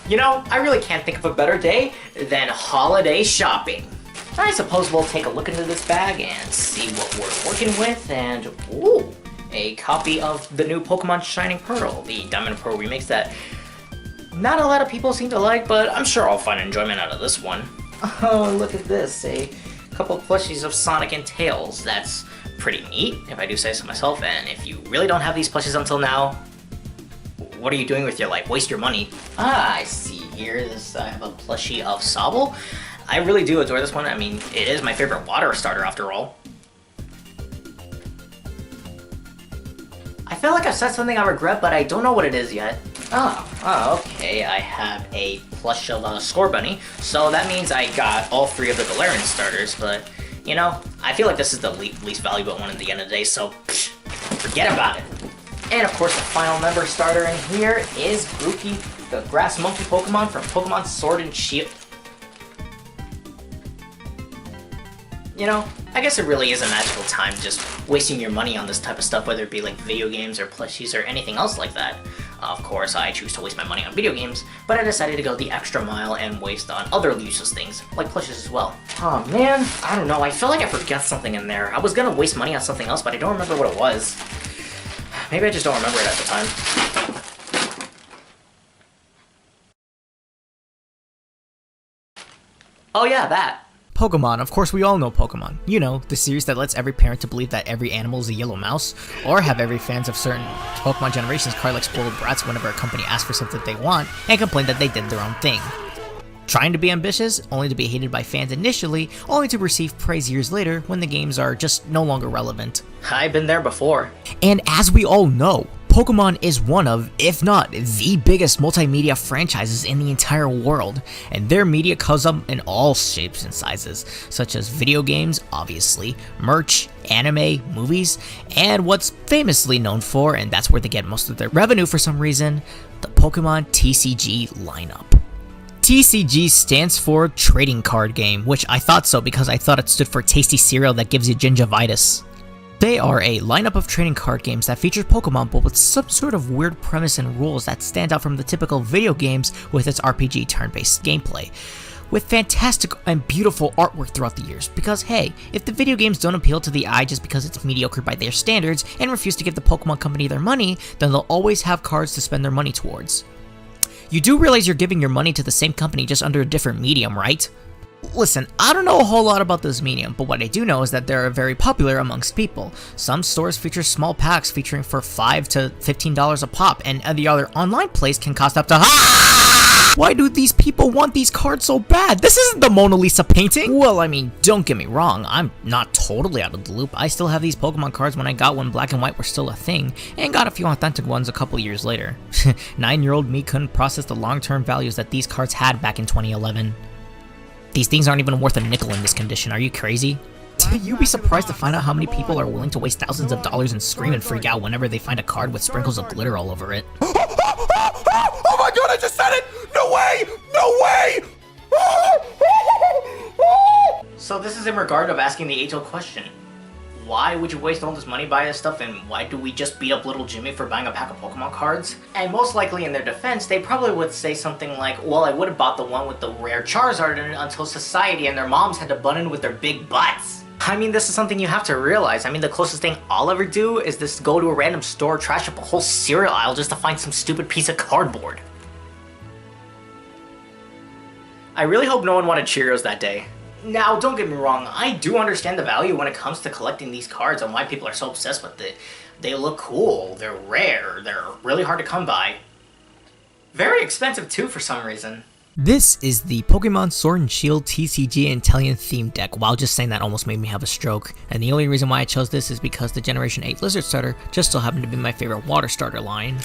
You know, I really can't think of a better day than holiday shopping. I suppose we'll take a look into this bag and see what we're working with, and ooh, a copy of the new Pokemon Shining Pearl, the Diamond Pearl remix that not a lot of people seem to like, but I'm sure I'll find enjoyment out of this one. Oh, and look at this, a couple plushies of Sonic and Tails. That's pretty neat, if I do say so myself, and if you really don't have these plushies until now, what are you doing with your life? Waste your money. Ah, I see here, I have a plushie of Sobble. I really do adore this one. I mean, it is my favorite water starter after all. I feel like I've said something I regret, but I don't know what it is yet. Oh, okay. I have a plush of a Scorbunny, so that means I got all 3 of the Galarian starters, but, you know, I feel like this is the least valuable one at the end of the day, so forget about it. And of course, the final member starter in here is Grookey, the Grass Monkey Pokemon from Pokemon Sword and Shield. You know, I guess it really is a magical time just wasting your money on this type of stuff, whether it be like video games or plushies or anything else like that. Of course, I choose to waste my money on video games, but I decided to go the extra mile and waste on other useless things, like plushies as well. Oh man, I don't know, I feel like I forgot something in there. I was gonna waste money on something else, but I don't remember what it was. Maybe I just don't remember it at the time. Oh yeah, that. Pokemon, of course we all know Pokemon. You know, the series that lets every parent to believe that every animal is a yellow mouse, or have every fans of certain Pokemon generations cry like spoiled brats whenever a company asks for something they want, and complain that they did their own thing. Trying to be ambitious, only to be hated by fans initially, only to receive praise years later when the games are just no longer relevant. I've been there before. And as we all know, Pokemon is one of, if not the biggest multimedia franchises in the entire world, and their media comes up in all shapes and sizes, such as video games, obviously, merch, anime, movies, and what's famously known for, and that's where they get most of their revenue for some reason, the Pokemon TCG lineup. TCG stands for Trading Card Game, which I thought so because I thought it stood for Tasty Cereal That Gives You Gingivitis. They are a lineup of trading card games that feature Pokemon but with some sort of weird premise and rules that stand out from the typical video games with its RPG turn-based gameplay, with fantastic and beautiful artwork throughout the years, because hey, if the video games don't appeal to the eye just because it's mediocre by their standards and refuse to give the Pokemon company their money, then they'll always have cards to spend their money towards. You do realize you're giving your money to the same company just under a different medium, right? Listen, I don't know a whole lot about this medium, but what I do know is that they're very popular amongst people. Some stores feature small packs featuring for $5 to $15 a pop, and the other online place can cost up to Why do these people want these cards so bad? This isn't the Mona Lisa painting! Well, I mean, don't get me wrong, I'm not totally out of the loop. I still have these Pokemon cards when I got when black and white were still a thing, and got a few authentic ones a couple years later. 9-year-old me couldn't process the long-term values that these cards had back in 2011. These things aren't even worth a nickel in this condition, are you crazy? You'd be surprised to find out how many people are willing to waste thousands of dollars and scream and freak out whenever they find a card with sprinkles of glitter all over it. Oh my god, I just said it! No way! No way! So this is in regard of asking the age-old question. Why would you waste all this money buying this stuff, and why do we just beat up little Jimmy for buying a pack of Pokemon cards? And most likely in their defense, they probably would say something like, well, I would have bought the one with the rare Charizard in it until society and their moms had to butt in with their big butts. I mean, this is something you have to realize. I mean, the closest thing I'll ever do is just go to a random store, trash up a whole cereal aisle just to find some stupid piece of cardboard. I really hope no one wanted Cheerios that day. Now, don't get me wrong, I do understand the value when it comes to collecting these cards and why people are so obsessed with it. They look cool, they're rare, they're really hard to come by. Very expensive too for some reason. This is the Pokemon Sword and Shield TCG Inteleon theme deck. Wow, just saying that almost made me have a stroke. And the only reason why I chose this is because the Generation 8 Lizard starter just so happened to be my favorite water starter line.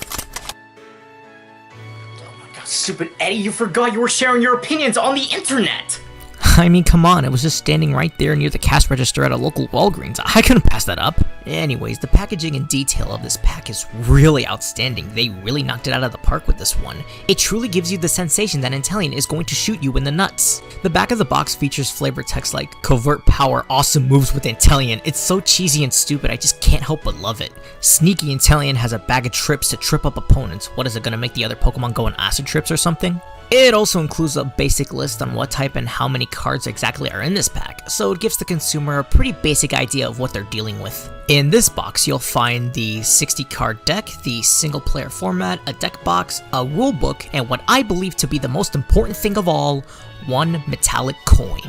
Oh my god, stupid Eddie, you forgot you were sharing your opinions on the internet! I mean, come on, it was just standing right there near the cash register at a local Walgreens. I couldn't pass that up. Anyways, the packaging and detail of this pack is really outstanding. They really knocked it out of the park with this one. It truly gives you the sensation that Inteleon is going to shoot you in the nuts. The back of the box features flavor text like, "Covert Power, awesome moves with Inteleon." It's so cheesy and stupid, I just can't help but love it. Sneaky Inteleon has a bag of trips to trip up opponents. What is it, gonna make the other Pokemon go on acid trips or something? It also includes a basic list on what type and how many cards exactly are in this pack, so it gives the consumer a pretty basic idea of what they're dealing with. In this box, you'll find the 60 card deck, the single player format, a deck box, a rule book, and what I believe to be the most important thing of all, one metallic coin.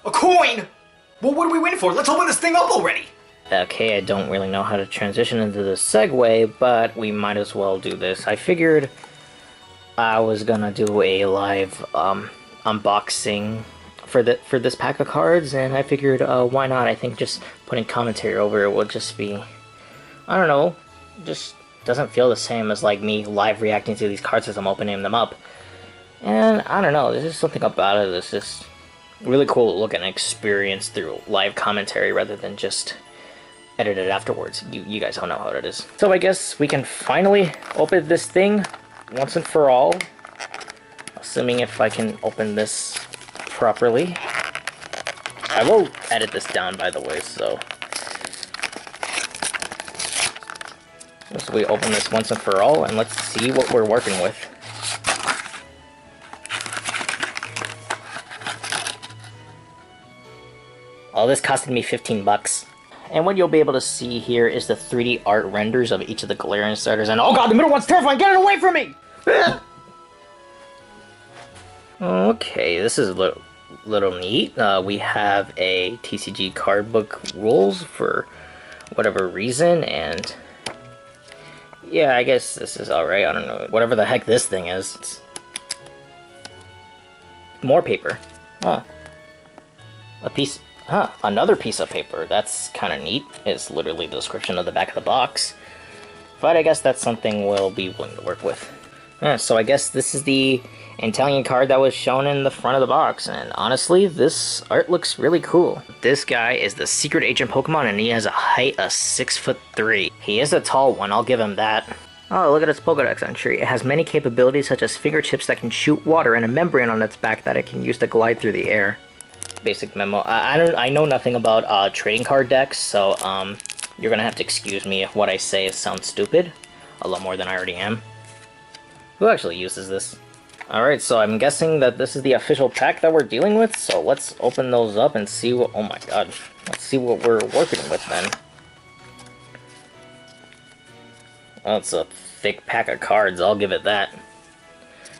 A coin? Well, what are we waiting for? Let's open this thing up already! Okay, I don't really know how to transition into the segue, but we might as well do this. I figured I was gonna do a live unboxing for this pack of cards, and I figured why not? I think just putting commentary over it would just be, I don't know, just doesn't feel the same as like me live reacting to these cards as I'm opening them up. And I don't know, there's just something about it that's just really cool to look at and experience through live commentary rather than just edit it afterwards. You guys don't know how it is. So I guess we can finally open this thing once and for all. Assuming if I can open this properly. I will edit this down, by the way, so we open this once and for all, and let's see what we're working with. All this costed me 15 bucks. And what you'll be able to see here is the 3D art renders of each of the Galarian starters, and oh god, the middle one's terrifying! Get it away from me! Okay, this is a little neat. We have a TCG card book rules for whatever reason, and yeah, I guess this is alright. I don't know. Whatever the heck this thing is. It's more paper. Huh. Another piece of paper. That's kind of neat. It's literally the description of the back of the box. But I guess that's something we'll be willing to work with. So I guess this is the Italian card that was shown in the front of the box, and honestly, this art looks really cool. This guy is the Secret Agent Pokemon, and he has a height of 6'3". He is a tall one, I'll give him that. Oh, look at its Pokedex entry. It has many capabilities such as fingertips that can shoot water and a membrane on its back that it can use to glide through the air. Basic memo. I know nothing about trading card decks, so you're gonna have to excuse me if what I say sounds stupid. A lot more than I already am. Who actually uses this? Alright, so I'm guessing that this is the official pack that we're dealing with, so let's open those up and see what... Oh my god. Let's see what we're working with then. Well, it's a thick pack of cards, I'll give it that.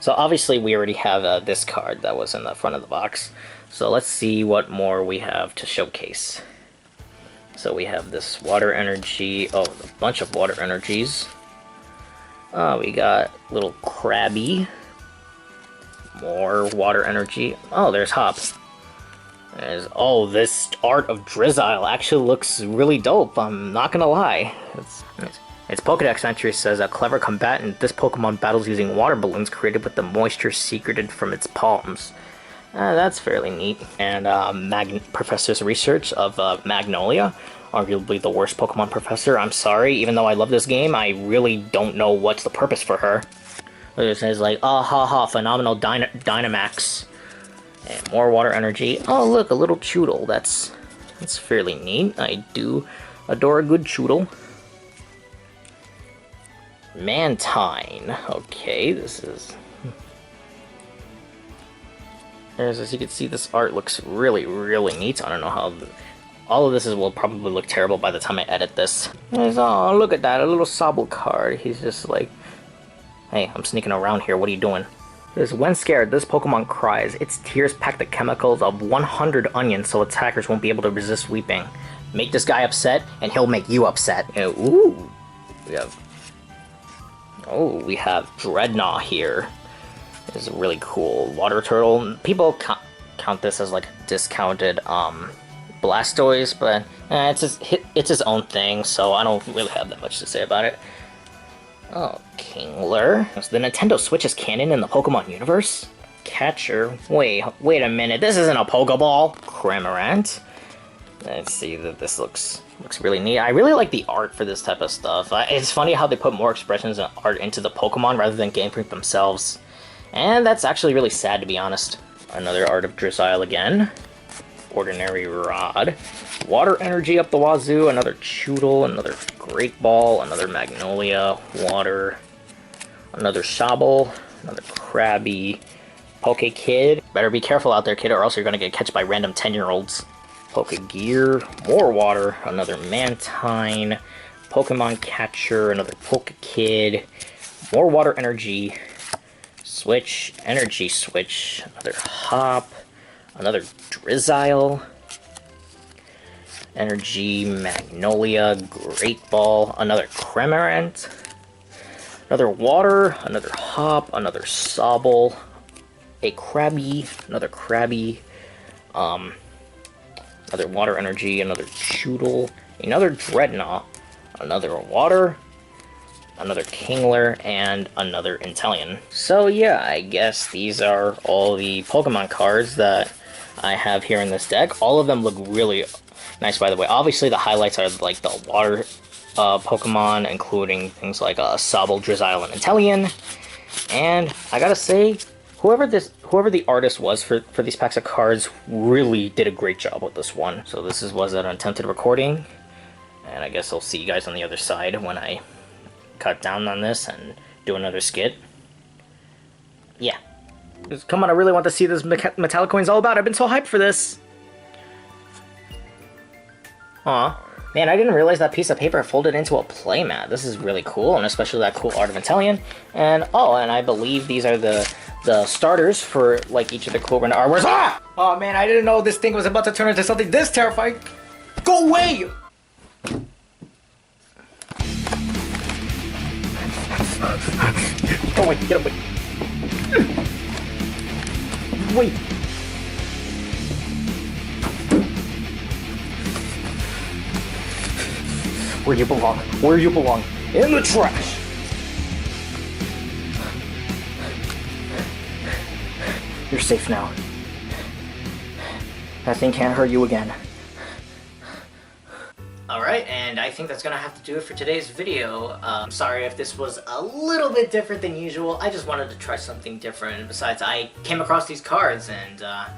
So obviously we already have this card that was in the front of the box. So let's see what more we have to showcase. So we have this water energy, oh, a bunch of water energies. We got little Krabby. More water energy. Oh, there's Hop. Oh, this art of Drizzile actually looks really dope, I'm not gonna lie. Its Pokedex entry says, a clever combatant, this Pokemon battles using water balloons created with the moisture secreted from its palms. That's fairly neat. And Professor's research of Magnolia, arguably the worst Pokemon professor. I'm sorry, even though I love this game, I really don't know what's the purpose for her. It says like, ah ha ha, phenomenal Dynamax. And more water energy. Oh look, a little Choodle. That's fairly neat. I do adore a good Choodle. Mantine. Okay, this is... As you can see, this art looks really, really neat. I don't know how... All of this will probably look terrible by the time I edit this. Oh, look at that, a little Sobble card. He's just like, hey, I'm sneaking around here, what are you doing? When scared, this Pokemon cries. Its tears pack the chemicals of 100 onions so attackers won't be able to resist weeping. Make this guy upset, and he'll make you upset. Ooh, we have Dreadnought here. This is really cool. Water Turtle. People count this as like discounted Blastoise, but it's his own thing, so I don't really have that much to say about it. Oh, Kingler. So the Nintendo Switch is canon in the Pokemon universe? Catcher. Wait a minute. This isn't a Pokeball. Cramorant. Let's see that this looks really neat. I really like the art for this type of stuff. It's funny how they put more expressions and art into the Pokemon rather than Game Freak themselves. And that's actually really sad, to be honest. Another art of Drizzile again. Ordinary Rod. Water energy up the wazoo. Another Choodle. Another Great Ball. Another Magnolia. Water. another Sobble, another Krabby, Poke Kid. Better be careful out there, kid, or else you're gonna get catched by random 10-year-olds. Poke Gear, more water, another Mantine, Pokemon Catcher, another Poke Kid, more water energy, Switch, energy switch, another Hop, another Drizzile, energy Magnolia, Great Ball, another Cramorant, another water, another Hop, another Sobble, a Krabby, another Krabby, another water energy, another Choodle, another Dreadnought, another water, another Kingler, and another Inteleon. So yeah, I guess these are all the Pokemon cards that I have here in this deck. All of them look really nice, by the way. Obviously, the highlights are like the water Pokemon, including things like Sobble, Drizzile, and Inteleon. And I gotta say, whoever the artist was for these packs of cards really did a great job with this one. So this was an attempted recording, and I guess I'll see you guys on the other side when I cut down on this and do another skit. Yeah. Come on, I really want to see this Metallic Coin's all about. I've been so hyped for this. Aw. Man, I didn't realize that piece of paper folded into a playmat. This is really cool, and especially that cool art of Inteleon. And, oh, and I believe these are the starters for, like, each of the cool random artworks. Ah! Oh, man, I didn't know this thing was about to turn into something this terrifying. Go away! Oh, wait, get away. Wait. Where you belong. Where you belong. In the trash. You're safe now. That thing can't hurt you again. Alright, and I think that's gonna have to do it for today's video. Sorry if this was a little bit different than usual. I just wanted to try something different. Besides, I came across these cards and, I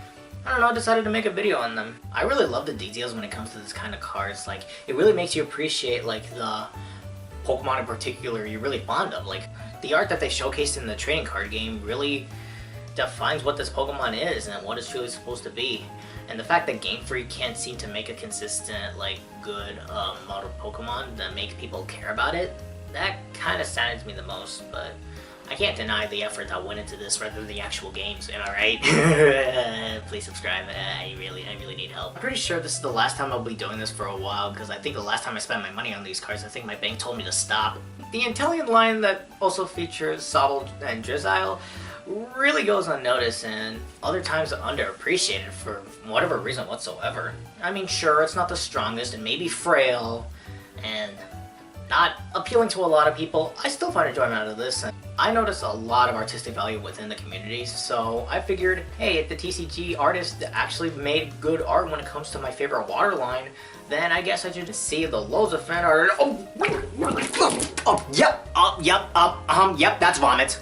don't know, I decided to make a video on them. I really love the details when it comes to this kind of cards. Like, it really makes you appreciate, like, the Pokemon in particular you're really fond of. Like, the art that they showcased in the trading card game really defines what this Pokemon is and what it's truly supposed to be. And the fact that Game Freak can't seem to make a consistent, like, good model Pokemon that make people care about it, that kind of saddens me the most, but I can't deny the effort that went into this rather than the actual games, am I right? Please subscribe, I really need help. I'm pretty sure this is the last time I'll be doing this for a while, because I think the last time I spent my money on these cards, I think my bank told me to stop. The Inteleon line that also features Sobble and Drizzile really goes unnoticed and other times underappreciated for whatever reason whatsoever. I mean, sure, it's not the strongest and maybe frail and not appealing to a lot of people. I still find enjoyment out of this, and I notice a lot of artistic value within the communities, so I figured, hey, if the TCG artist actually made good art when it comes to my favorite water line, then I guess I should see the loads of fan art. Yep, that's vomit.